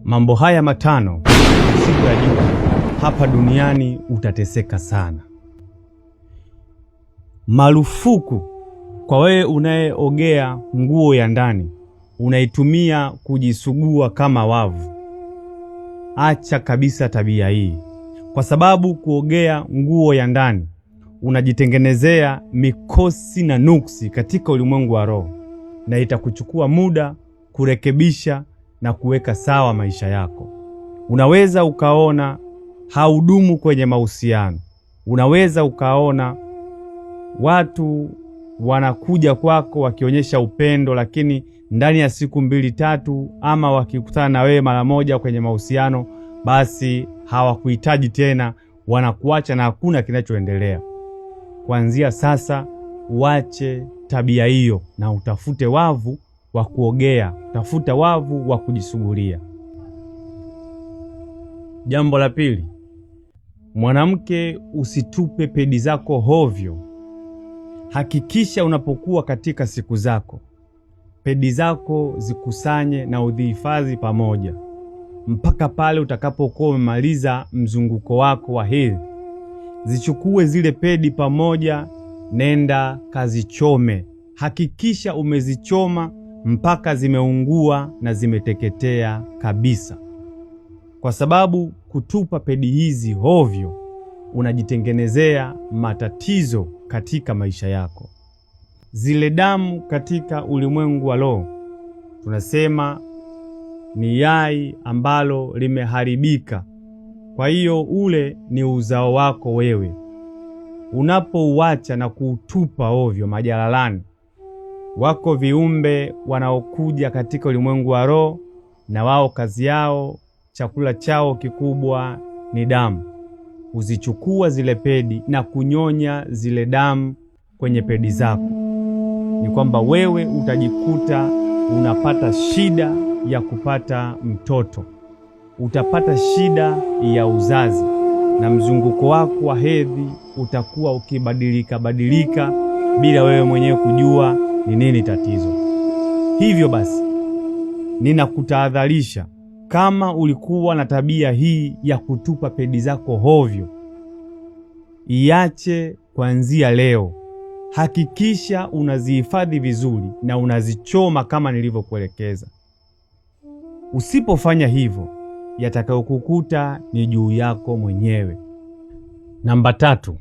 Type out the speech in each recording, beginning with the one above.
Mambo haya matano usipoyajua hapa duniani utateseka sana. Marufuku kwa wewe unayeogea nguo ya ndani, unaitumia kujisugua kama wavu. Acha kabisa tabia hii, kwa sababu kuogea nguo ya ndani unajitengenezea mikosi na nuksi katika ulimwengu wa roho, na itakuchukua muda kurekebisha na kuweka sawa maisha yako. Unaweza ukaona haudumu kwenye mahusiano. Unaweza ukaona watu wanakuja kwako wakionyesha upendo, lakini ndani ya siku 2-3 ama wakikutana na wewe mara moja kwenye mahusiano, basi hawakuhitaji tena, wanakuacha na hakuna kinachoendelea. Kuanzia sasa uache tabia hiyo na utafute wavu wa kuogea, tafuta wavu wa kujisugulia. Jambo la pili, mwanamke, usitupe pedi zako hovyo. Hakikisha unapokuwa katika siku zako, pedi zako zikusanye na udhihifadhi pamoja mpaka pale utakapokuwa umemaliza mzunguko wako wa hedhi. Zichukue zile pedi pamoja, nenda kazichome. Hakikisha umezichoma mpaka zimeungua na zimeteketea kabisa, kwa sababu kutupa pedi hizi hovyo unajitengenezea matatizo katika maisha yako. Zile damu katika ulimwengu wa roho tunasema ni yai ambalo limeharibika. Kwa hiyo ule ni uzao wako wewe. Unapouacha na kuutupa ovyo majalalani, wako viumbe wanaokuja katika ulimwengu wa roho, na wao kazi yao, chakula chao kikubwa ni damu. Uzichukua zile pedi na kunyonya zile damu kwenye pedi zako, ni kwamba wewe utajikuta unapata shida ya kupata mtoto, utapata shida ya uzazi, na mzunguko wako wa hedhi utakuwa ukibadilika bila wewe mwenyewe kujua ni nini tatizo. Hivyo basi, ninakutahadharisha, kama ulikuwa na tabia hii ya kutupa pedi zako hovyo, iache kuanzia leo. Hakikisha unazihifadhi vizuri na unazichoma kama nilivyokuelekeza. Usipofanya hivyo, yatakayokukuta ni juu yako mwenyewe. Namba 3,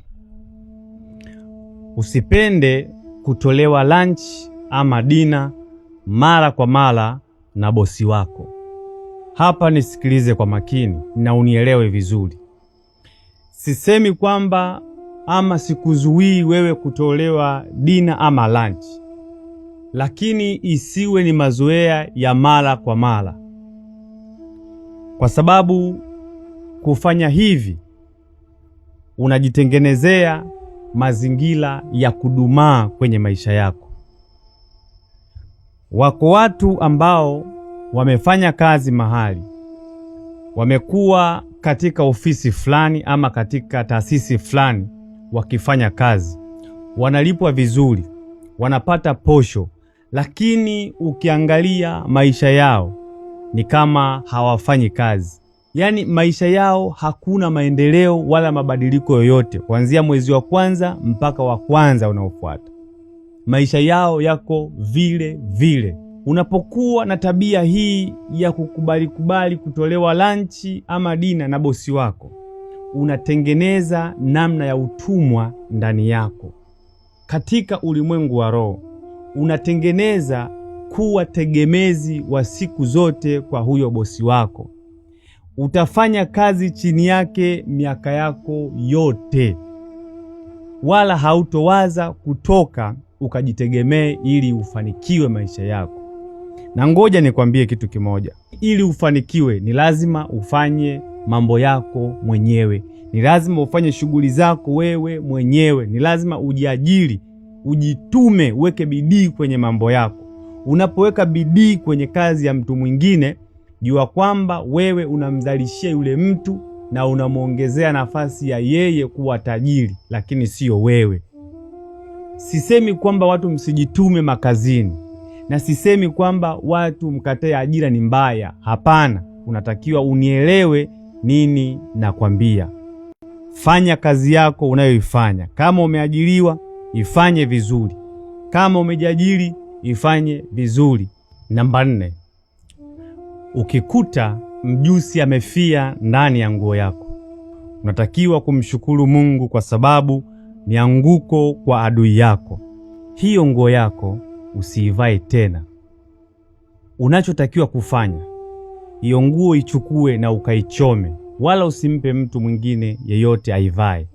usipende kutolewa lunch ama dina mara kwa mara na bosi wako. Hapa nisikilize kwa makini na unielewe vizuri. Sisemi kwamba ama sikuzuii wewe kutolewa dina ama lunch, lakini isiwe ni mazoea ya mara kwa mara, kwa sababu kufanya hivi unajitengenezea mazingira ya kudumaa kwenye maisha yako. Wako watu ambao wamefanya kazi mahali, wamekuwa katika ofisi fulani ama katika taasisi fulani wakifanya kazi, wanalipwa vizuri, wanapata posho, lakini ukiangalia maisha yao ni kama hawafanyi kazi. Yaani maisha yao hakuna maendeleo wala mabadiliko yoyote, kuanzia mwezi wa kwanza mpaka wa kwanza unaofuata. Maisha yao yako vile vile. Unapokuwa na tabia hii ya kukubali kutolewa lanchi ama dina na bosi wako, unatengeneza namna ya utumwa ndani yako. Katika ulimwengu wa roho, unatengeneza kuwa tegemezi wa siku zote kwa huyo bosi wako. Utafanya kazi chini yake miaka yako yote, wala hautowaza kutoka ukajitegemee ili ufanikiwe maisha yako. Na ngoja nikwambie kitu kimoja, ili ufanikiwe ni lazima ufanye mambo yako mwenyewe. Ni lazima ufanye shughuli zako wewe mwenyewe. Ni lazima ujiajiri, ujitume, uweke bidii kwenye mambo yako. Unapoweka bidii kwenye kazi ya mtu mwingine, jua kwamba wewe unamzalishia yule mtu na unamuongezea nafasi ya yeye kuwa tajiri, lakini sio wewe. Sisemi kwamba watu msijitume makazini, na sisemi kwamba watu mkatae ajira ni mbaya. Hapana, unatakiwa unielewe nini nakwambia. Fanya kazi yako unayoifanya. Kama umeajiriwa, ifanye vizuri. Kama umejiajiri, ifanye vizuri. Namba 4, ukikuta mjusi amefia ndani ya nguo yako, unatakiwa kumshukuru Mungu kwa sababu ni anguko kwa adui yako. Hiyo nguo yako usiivae tena. Unachotakiwa kufanya, hiyo nguo ichukue na ukaichome, wala usimpe mtu mwingine yeyote aivae.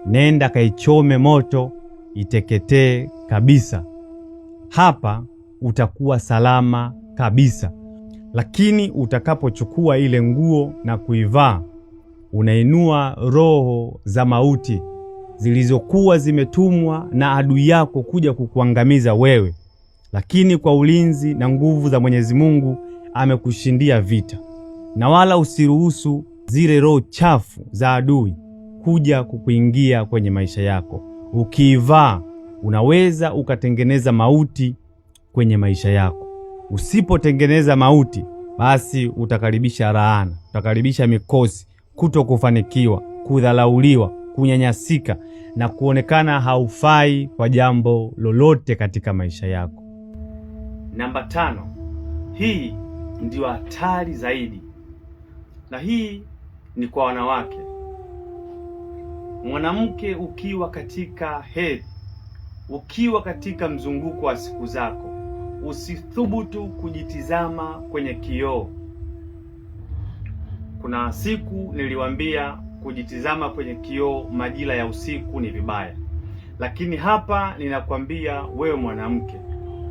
Nenda kaichome moto, iteketee kabisa. Hapa utakuwa salama kabisa. Lakini utakapochukua ile nguo na kuivaa, unainua roho za mauti zilizokuwa zimetumwa na adui yako kuja kukuangamiza wewe. Lakini kwa ulinzi na nguvu za Mwenyezi Mungu amekushindia vita. Na wala usiruhusu zile roho chafu za adui kuja kukuingia kwenye maisha yako. Ukiivaa unaweza ukatengeneza mauti kwenye maisha yako. Usipotengeneza mauti, basi utakaribisha laana, utakaribisha mikosi, kutokufanikiwa, kudhalauliwa, kunyanyasika na kuonekana haufai kwa jambo lolote katika maisha yako. Namba 5, hii ndio hatari zaidi, na hii ni kwa wanawake. Mwanamke, ukiwa katika hedhi, ukiwa katika mzunguko wa siku zako, usithubutu kujitizama kwenye kioo. Kuna siku niliwaambia kujitizama kwenye kioo majira ya usiku ni vibaya, lakini hapa ninakwambia wewe mwanamke,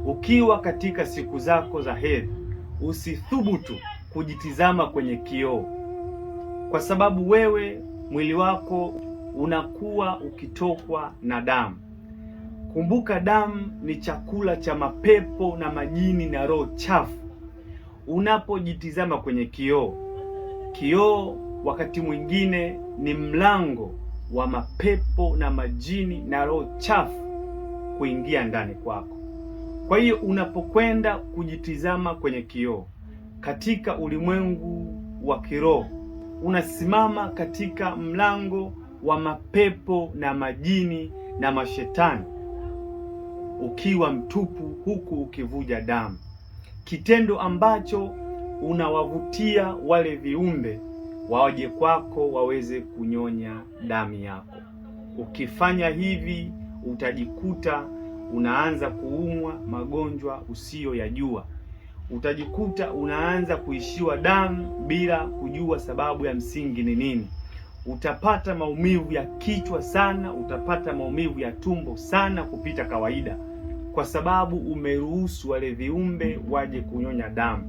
ukiwa katika siku zako za hedhi, usithubutu kujitizama kwenye kioo, kwa sababu wewe mwili wako unakuwa ukitokwa na damu. Kumbuka, damu ni chakula cha mapepo na majini na roho chafu. Unapojitizama kwenye kioo, kioo wakati mwingine ni mlango wa mapepo na majini na roho chafu kuingia ndani kwako. Kwa hiyo unapokwenda kujitizama kwenye kioo katika ulimwengu wa kiroho, unasimama katika mlango wa mapepo na majini na mashetani ukiwa mtupu, huku ukivuja damu, kitendo ambacho unawavutia wale viumbe waje kwako waweze kunyonya damu yako. Ukifanya hivi, utajikuta unaanza kuumwa magonjwa usiyoyajua. Utajikuta unaanza kuishiwa damu bila kujua sababu ya msingi ni nini. Utapata maumivu ya kichwa sana, utapata maumivu ya tumbo sana kupita kawaida, kwa sababu umeruhusu wale viumbe waje kunyonya damu.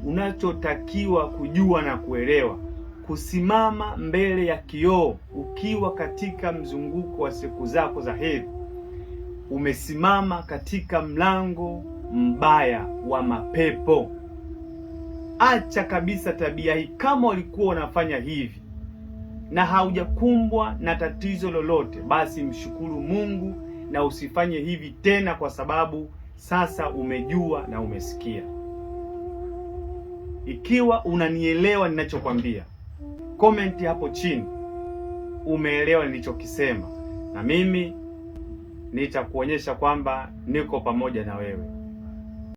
Unachotakiwa kujua na kuelewa, kusimama mbele ya kioo ukiwa katika mzunguko wa siku zako za hedhi, umesimama katika mlango mbaya wa mapepo. Acha kabisa tabia hii. Kama ulikuwa unafanya hivi na haujakumbwa na tatizo lolote, basi mshukuru Mungu na usifanye hivi tena, kwa sababu sasa umejua na umesikia. Ikiwa unanielewa ninachokwambia, komenti hapo chini umeelewa nilichokisema, na mimi nitakuonyesha kwamba niko pamoja na wewe.